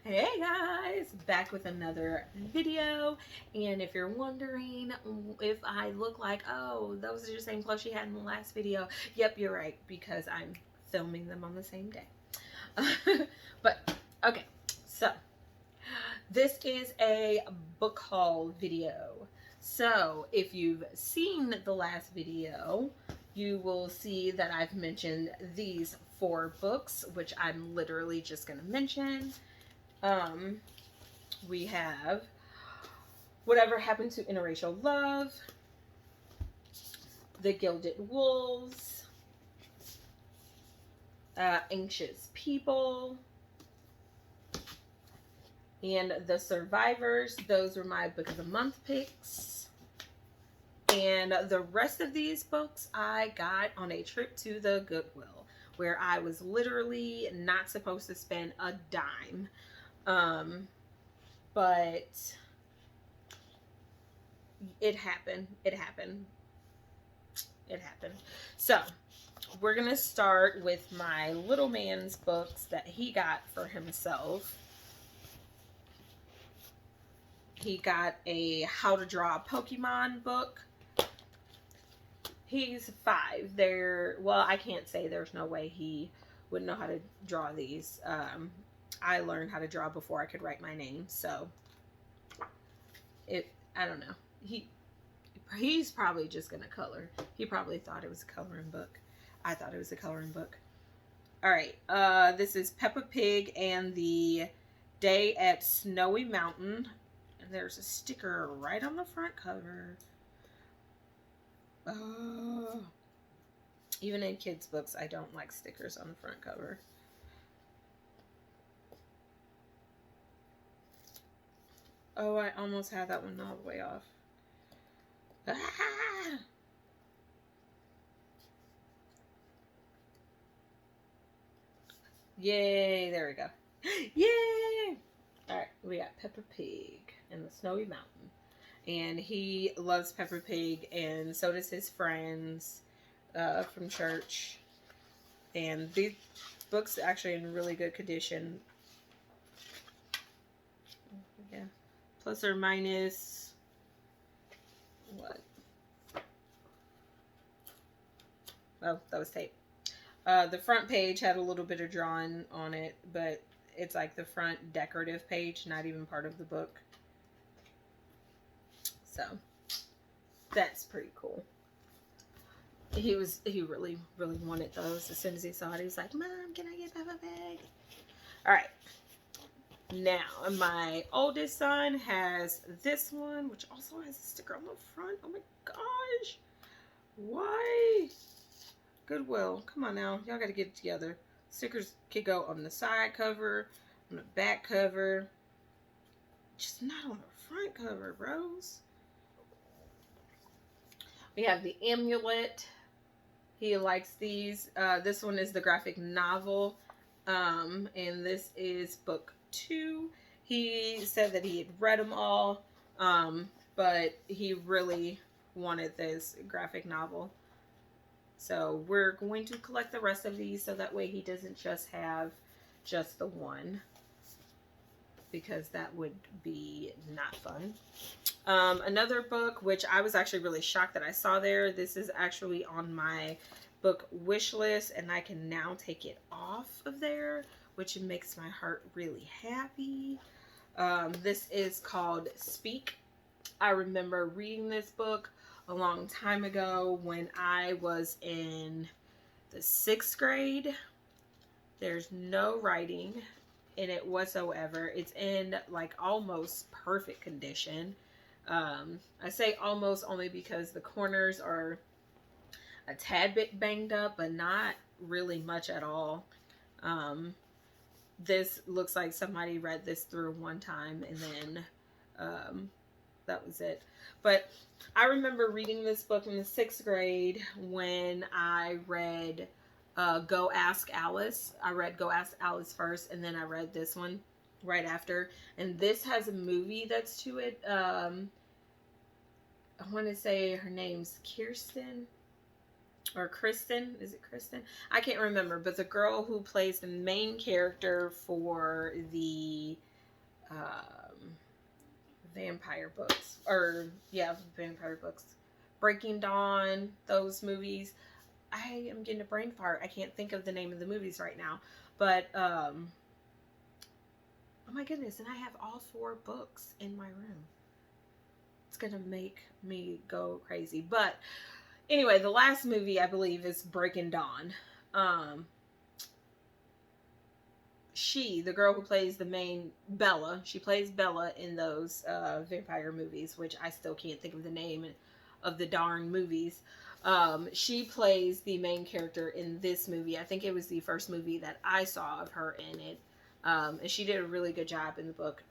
Hey guys, back with another video. And if you're wondering if I look like, oh, those are the same clothes she had in the last video, yep, you're right, because I'm filming them on the same day. But okay, so this is a book haul video. So if you've seen the last video, you will see that I've mentioned these 4 books, which I'm literally just going to mention. Um, we have Whatever Happened to Interracial Love, The Gilded Wolves, Anxious People, and The Survivors. Those were my Book of the Month picks. And the rest of these books I got on a trip to the Goodwill, where I was literally not supposed to spend a dime. But it happened. It happened. So, we're going to start with my little man's books that he got for himself. He got a How to Draw a Pokemon book. He's 5. Well, I can't say there's no way he would know how to draw these. I learned how to draw before I could write my name, so I don't know. He's probably just gonna color. He probably thought it was a coloring book. I thought it was a coloring book. All right, this is Peppa Pig and the Day at Snowy Mountain. And there's a sticker right on the front cover. Even in kids' books, I don't like stickers on the front cover. Oh, I almost had that one all the way off. Ah! Yay, there we go. Yay! Alright, we got Peppa Pig and the Snowy Mountain. And he loves Peppa Pig, and so does his friends from church. And these books are actually in really good condition. Yeah. Plus or minus what? Oh, that was tape. The front page had a little bit of drawing on it, but it's like the front decorative page, not even part of the book. So that's pretty cool. He really wanted those. As soon as he saw it, he was like, "Mom, can I get Peppa Pig?" All right. Now, my oldest son has this one, which also has a sticker on the front. Oh my gosh. Why? Goodwill. Come on now. Y'all got to get it together. Stickers could go on the side cover, on the back cover. Just not on the front cover, bros. We have the Amulet. He likes these. This one is the graphic novel. And this is book 2. He said that he had read them all, but he really wanted this graphic novel. So we're going to collect the rest of these so that way he doesn't just have just the one, because that would be not fun. Another book, which I was actually really shocked that I saw there. This is actually on my book wish list, and I can now take it off of there, which makes my heart really happy. This is called Speak. I remember reading this book a long time ago when I was in the 6th grade. There's no writing in it whatsoever. It's in like almost perfect condition. I say almost only because the corners are a tad bit banged up, but not really much at all. This looks like somebody read this through one time and then that was it. But I remember reading this book in the 6th grade when I read Go Ask Alice. I read Go Ask Alice first, and then I read this one right after. And this has a movie that's to it. I want to say her name's Kirsten. or Kristen. Is it Kristen? I can't remember, but the girl who plays the main character for the vampire books, or yeah, vampire books, Breaking Dawn, those movies. I am getting a brain fart. I can't think of the name of the movies right now, but oh my goodness, and I have all 4 books in my room. It's gonna make me go crazy. But anyway, the last movie I believe is Breaking Dawn. The girl who plays the main Bella, she plays Bella in those vampire movies, which I still can't think of the name of the darn movies. She plays the main character in this movie. I think it was the first movie that I saw of her in it. And she did a really good job in the book.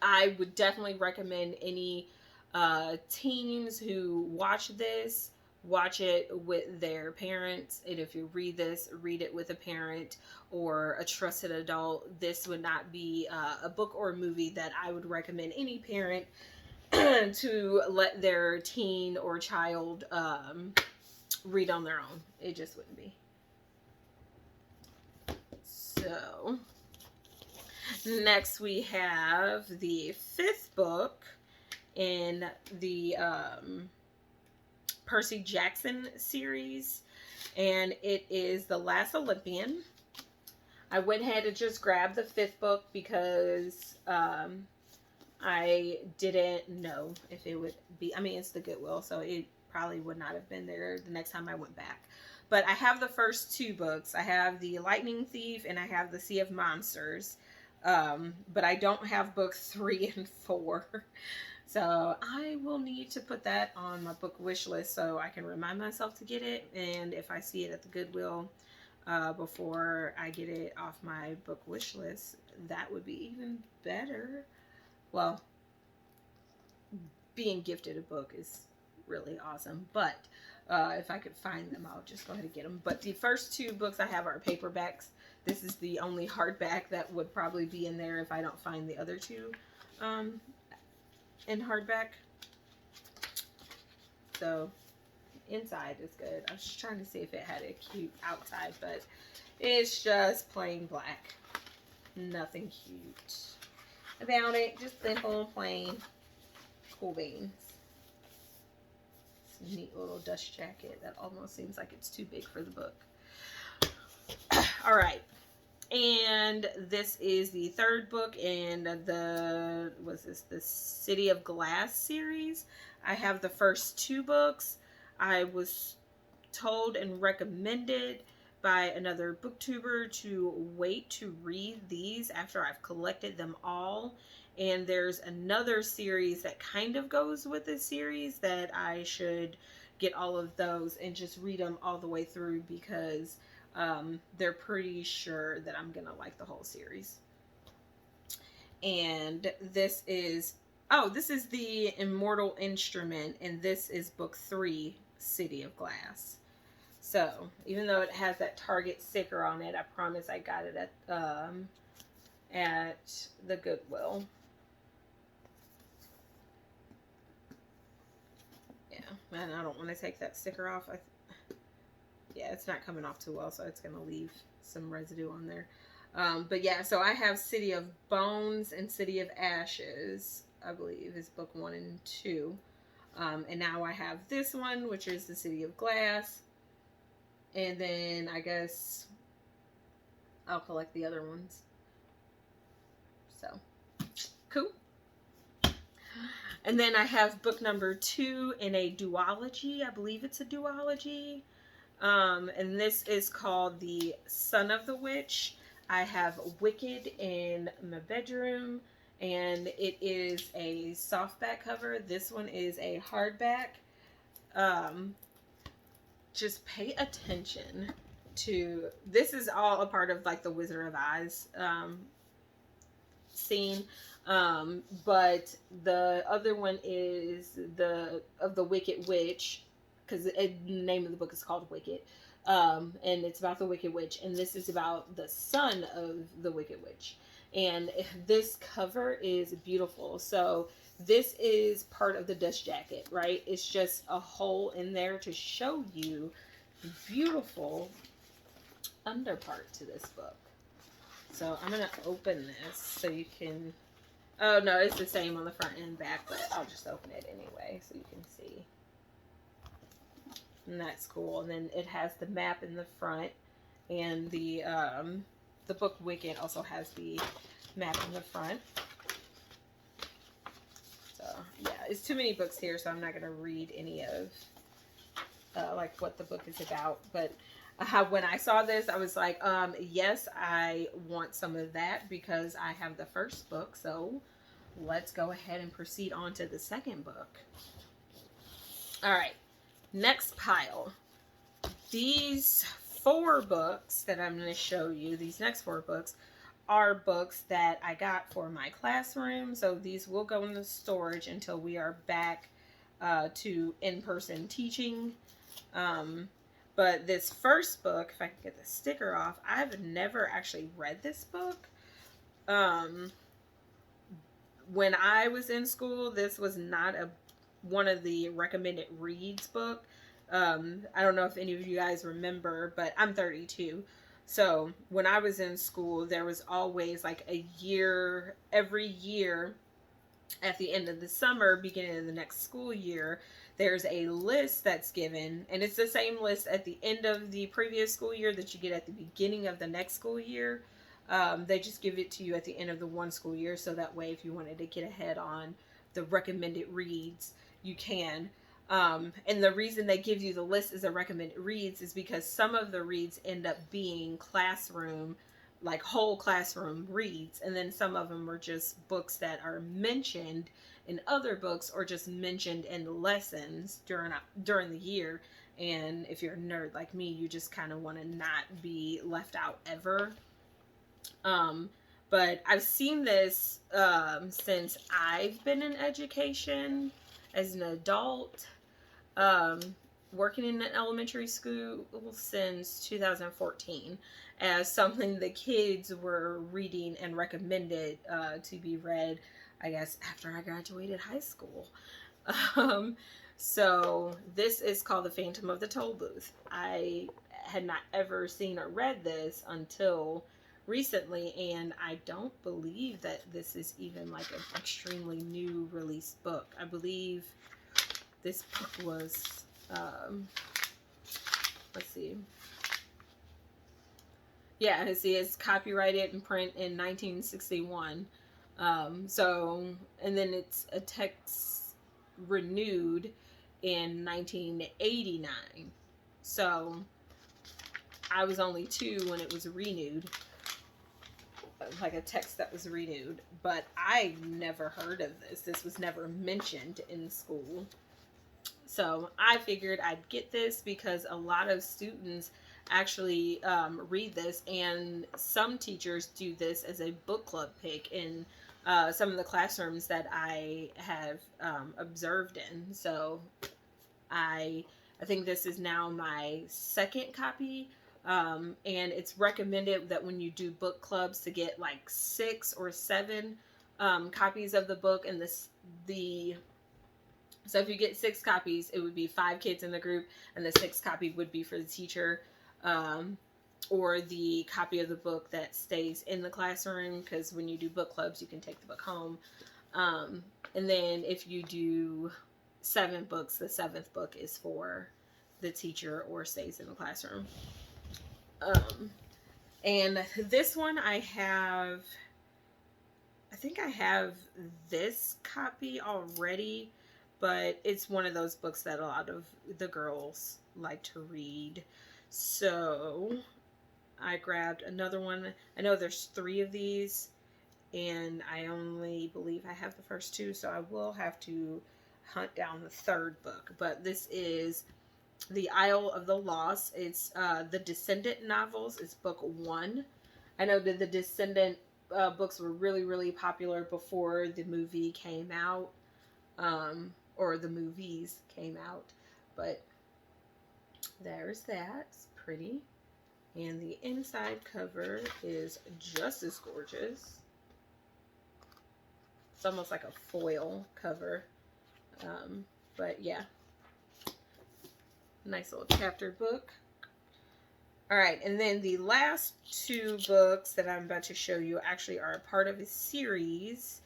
I would definitely recommend any teens who watch this, watch it with their parents. And if you read this, read it with a parent or a trusted adult. This would not be a book or a movie that I would recommend any parent to let their teen or child read on their own. It just wouldn't be. So next we have the 5th book in the Percy Jackson series, and it is The Last Olympian. I went ahead and just grabbed the 5th book because I didn't know if it would be, I mean, it's the Goodwill, so it probably would not have been there the next time I went back. But I have the first 2 books. I have The Lightning Thief and I have The Sea of Monsters. But I don't have book 3 and 4. So I will need to put that on my book wish list so I can remind myself to get it. And if I see it at the Goodwill before I get it off my book wish list, that would be even better. Well, being gifted a book is really awesome, but if I could find them, I'll just go ahead and get them. But the first 2 books I have are paperbacks. This is the only hardback that would probably be in there if I don't find the other 2 in hardback. So inside is good. I was just trying to see if it had a cute outside, but it's just plain black. Nothing cute about it. Just simple, plain, cool beans. It's a neat little dust jacket that almost seems like it's too big for the book. All right. And this is the 3rd book in the City of Glass series. I have the first 2 books. I was told and recommended by another booktuber to wait to read these after I've collected them all. And there's another series that kind of goes with this series that I should get all of those and just read them all the way through, because they're pretty sure that I'm gonna like the whole series. And this is the Immortal Instrument, and this is book 3, City of Glass. So even though it has that Target sticker on it, I promise I got it at the Goodwill. Yeah, and I don't want to take that sticker off. Yeah, it's not coming off too well, so it's going to leave some residue on there. But yeah, so I have City of Bones and City of Ashes, I believe, is book 1 and 2. And now I have this one, which is the City of Glass. And then I guess I'll collect the other ones. So, cool. And then I have book number 2 in a duology. I believe it's a duology. And this is called The Son of the Witch. I have Wicked in my bedroom, and it is a softback cover. This one is a hardback. Just pay attention to, this is all a part of like the Wizard of Oz scene. But the other one is the Wicked Witch, because the name of the book is called Wicked. And it's about the Wicked Witch, and this is about the son of the Wicked Witch. And this cover is beautiful. So this is part of the dust jacket, right? It's just a hole in there to show you the beautiful underpart to this book. So I'm going to open this so you can... Oh, no, it's the same on the front and back, but I'll just open it anyway so you can see. And that's cool. And then it has the map in the front, and the book Wicked also has the map in the front. So yeah, it's too many books here, so I'm not going to read any of like what the book is about. But when I saw this, I was like, yes, I want some of that because I have the first book. So let's go ahead and proceed on to the second book. All right. Next pile. These 4 books that I'm going to show you, these next 4 books, are books that I got for my classroom. So these will go in the storage until we are back to in-person teaching. But this first book, if I can get the sticker off, I've never actually read this book. When I was in school, this was not one of the recommended reads book. I don't know if any of you guys remember, but I'm 32. So when I was in school, there was always like a year, every year at the end of the summer, beginning of the next school year, there's a list that's given, and it's the same list at the end of the previous school year that you get at the beginning of the next school year. They just give it to you at the end of the one school year, so that way if you wanted to get ahead on the recommended reads, you can. And the reason they give you the list as a recommended reads is because some of the reads end up being classroom, like whole classroom reads, and then some of them are just books that are mentioned in other books or just mentioned in lessons during the year. And if you're a nerd like me, you just kind of want to not be left out ever. But I've seen this since I've been in education as an adult, working in an elementary school since 2014 as something the kids were reading and recommended to be read, I guess, after I graduated high school. So this is called The Phantom of the Toll Booth. I had not ever seen or read this until recently, and I don't believe that this is even like an extremely new released book. I believe this book was, let's see. Yeah, see, it's copyrighted and print in 1961. So, and then it's a text renewed in 1989. So, I was only 2 when it was renewed. Like a text that was renewed. But I never heard of this. This was never mentioned in school. So I figured I'd get this because a lot of students actually read this, and some teachers do this as a book club pick in some of the classrooms that I have observed in. So I think this is now my second copy, and it's recommended that when you do book clubs to get like 6 or 7 copies of the book, and so if you get 6 copies, it would be 5 kids in the group, and the 6th copy would be for the teacher, or the copy of the book that stays in the classroom, because when you do book clubs, you can take the book home. And then if you do 7 books, the 7th book is for the teacher or stays in the classroom. And this one I think I have this copy already, but it's one of those books that a lot of the girls like to read. So I grabbed another one. I know there's 3 of these, and I only believe I have the first 2, so I will have to hunt down the 3rd book. But this is The Isle of the Lost. It's the Descendant novels. It's book 1. I know that the Descendant books were really, really popular before the movie came out. Or the movies came out, but there's that. It's pretty. And the inside cover is just as gorgeous. It's almost like a foil cover. But yeah, nice little chapter book. All right, and then the last two books that I'm about to show you actually are a part of a series.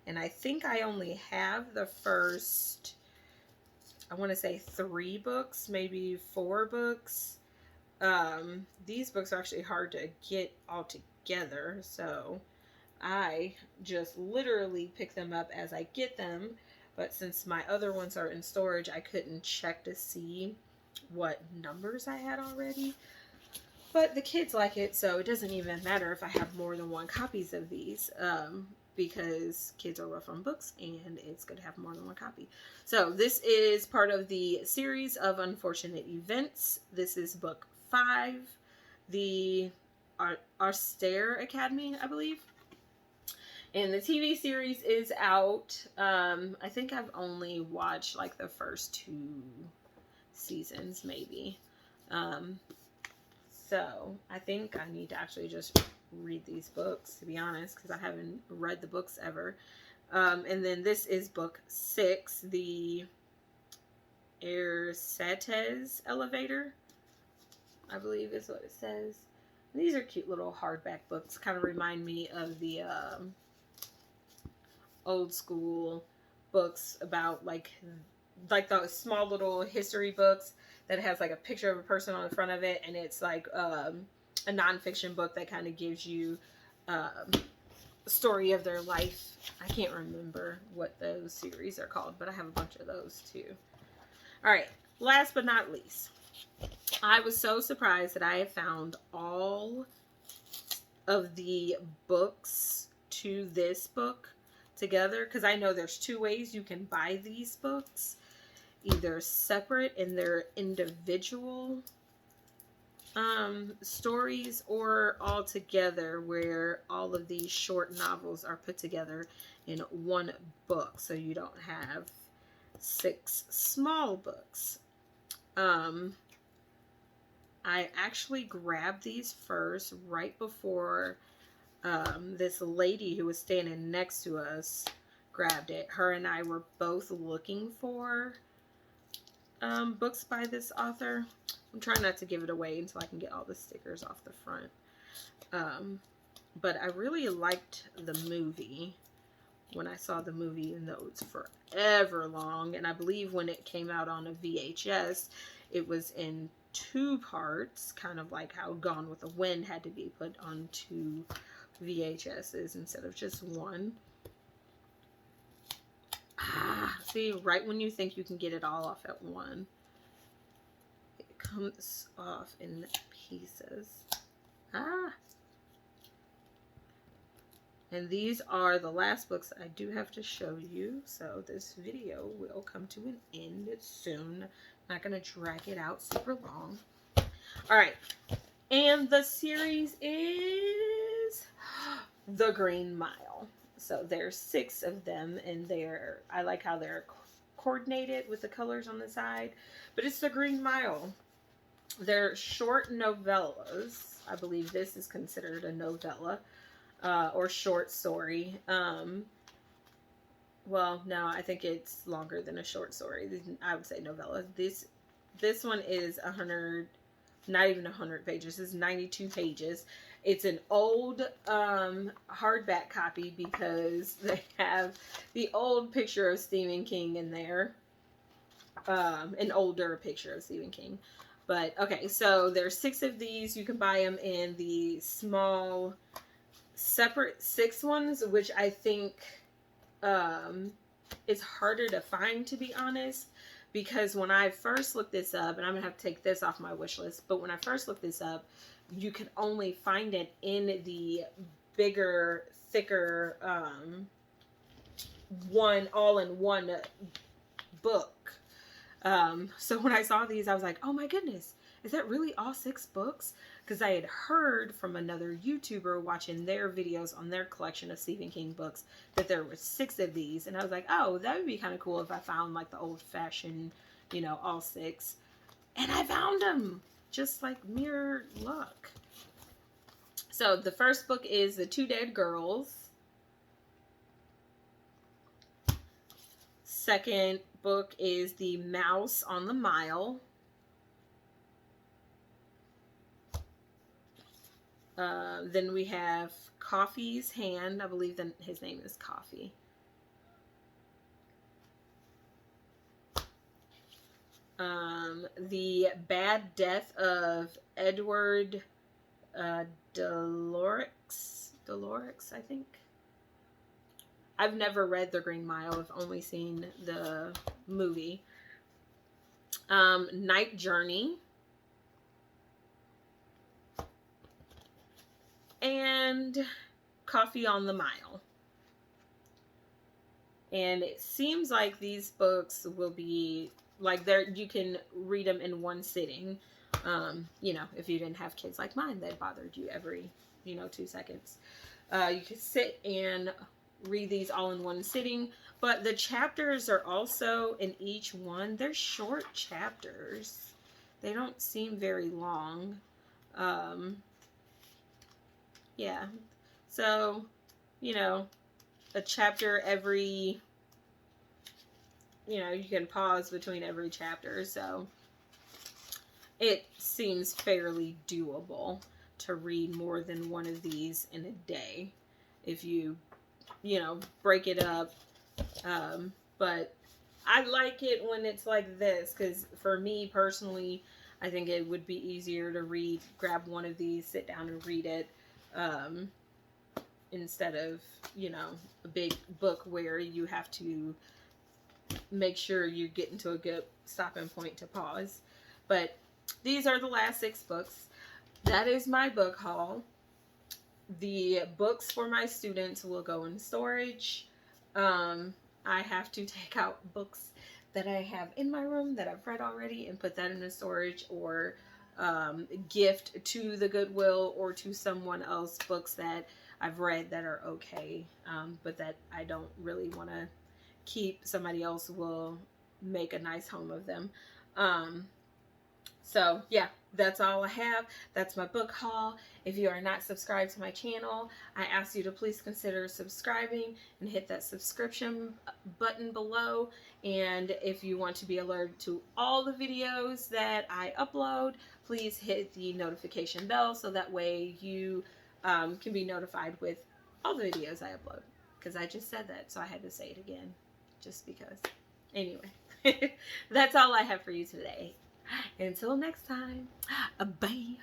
And I think I only have the first, I want to say 3 books, maybe 4 books. These books are actually hard to get all together, so I just literally pick them up as I get them. But since my other ones are in storage, I couldn't check to see what numbers I had already. But the kids like it, so it doesn't even matter if I have more than 1 copies of these, because kids are rough on books, and it's good to have more than 1 copy. So this is part of the series of Unfortunate Events. This is book 5, the Austere Academy, I believe. And the TV series is out. I think I've only watched like the first 2 seasons, maybe. So I think I need to actually just read these books, to be honest, because I haven't read the books ever. And then this is book 6, the Ercetes Elevator, I believe is what it says. And these are cute little hardback books. Kind of remind me of the old school books about like those small little history books that has like a picture of a person on the front of it, and it's like a nonfiction book that kind of gives you a story of their life. I can't remember what those series are called, but I have a bunch of those too. All right, last but not least, I was so surprised that I have found all of the books to this book together, because I know there's 2 ways you can buy these books. Either separate in their individual stories, or all together where all of these short novels are put together in 1 book, so you don't have 6 small books. I actually grabbed these first right before this lady who was standing next to us grabbed it. Her and I were both looking for books by this author. I'm trying not to give it away until I can get all the stickers off the front. But I really liked the movie when I saw the movie, even though it's forever long. And I believe when it came out on a VHS, it was in 2 parts, kind of like how Gone with the Wind had to be put on 2 VHSs instead of just 1. See, right when you think you can get it all off at 1, it comes off in pieces. And these are the last books I do have to show you, so this video will come to an end soon. Not going to drag it out super long. Alright, and the series is The Green Mile. So there's 6 of them, and I like how they're coordinated with the colors on the side. But it's The Green Mile. They're short novellas. I believe this is considered a novella, or short story. Well, no, I think it's longer than a short story. I would say novella. This one is 100, not even 100 pages. It's 92 pages. It's an old hardback copy because they have the old picture of Stephen King in there. An older picture of Stephen King. But, okay, so there's 6 of these. You can buy them in the small, separate 6 ones, which I think is harder to find, to be honest. Because when I first looked this up, and I'm going to have to take this off my wish list, but when I first looked this up, you could only find it in the bigger, thicker, all-in-one book. So when I saw these, I was like, oh my goodness, is that really all 6 books? Because I had heard from another YouTuber watching their videos on their collection of Stephen King books that there were 6 of these. And I was like, oh, that would be kind of cool if I found like the old-fashioned, all 6. And I found them. just like mere luck. So the first book is The Two Dead Girls. Second book is The Mouse on the Mile. Then we have Coffee's Hand. I believe that his name is Coffee. The Bad Death of Edward Delorix, I think. I've never read The Green Mile. I've only seen the movie. Night Journey. And Coffee on the Mile. And it seems like these books will be like you can read them in one sitting. You know, if you didn't have kids like mine that bothered you every, 2 seconds. You could sit and read these all in one sitting, but the chapters are also in each one. They're short chapters. They don't seem very long. Yeah. So, a chapter every, you can pause between every chapter. So it seems fairly doable to read more than one of these in a day if you, break it up. But I like it when it's like this, because for me personally, I think it would be easier to grab one of these, sit down and read it, instead of, a big book where you have to make sure you get into a good stopping point to pause. But these are the last 6 books. That is my book haul. The books for my students will go in storage. I have to take out books that I have in my room that I've read already and put that in the storage, or gift to the Goodwill or to someone else books that I've read that are okay, but that I don't really want to keep. Somebody else will make a nice home of them. So yeah, that's all I have. That's my book haul. If you are not subscribed to my channel, I ask you to please consider subscribing and hit that subscription button below. And if you want to be alerted to all the videos that I upload, please hit the notification bell so that way you can be notified with all the videos I upload. Because I just said that, so I had to say it again, just because. Anyway, that's all I have for you today. Until next time, bye.